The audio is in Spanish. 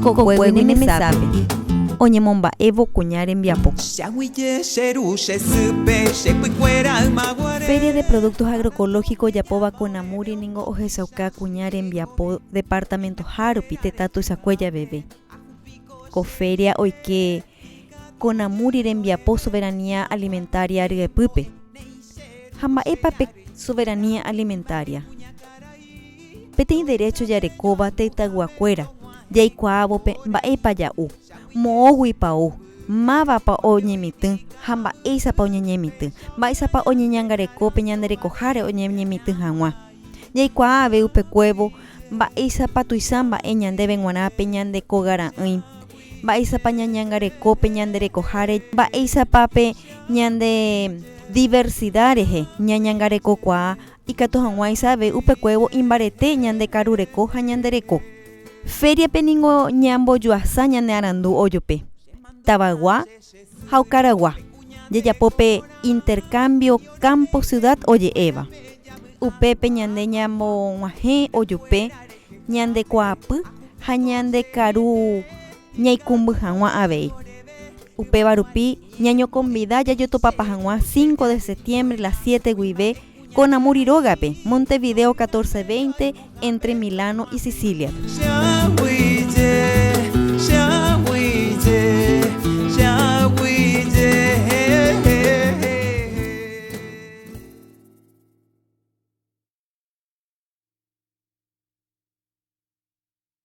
Kokuegui mesápe oñemomba'évo kuña rembiapo. Feria de Productos Agroecológicos Yapova Konamuri ningo ohesauka kuña rembiapo departamento Harupi tetatu Isakueya bebé. Feria oike Konamuri rembiapo soberanía alimentaria ryepýpe. Hamba'épape soberanía alimentaria. Peteĩ derecho jarekóva tetãguakuéra jaikuaavope mba'épa ja'u moõguipa ou mávapa oñemitỹ ha mba'éichapa oñeñemitỹ mba'éichapa oñeñangarekópe ñanderekoháre oñeñemitỹ hag̃ua jaikuaa ave upekuévo mba'éichapa tuicha mba'e ñandéve g̃uarãpe ñandekogara'ỹi mba'éichapa ñañangarekópe ñanderekoháre mba'éichapape ñande diversidad rehe ñañangarekokuaa ikatu hag̃uáicha ave upekuévo imbarete ñandekarureko ha ñandereko. Feriape ningo ñambojuasa ñane arandu ojope Tavagua ha Okaragua jajapópe intercambio campo ciudad oje'éva upépe ñande ñambog̃uahẽ ojupe ñandekuaapy ha ñandekaru ñaikumby hag̃ua avei upéva rupi ñañoconvida jajotopapa hag̃ua 5 de septiembre las 7 guive Konamuri Rógape, Montevideo 1420 entre Milano y Sicilia.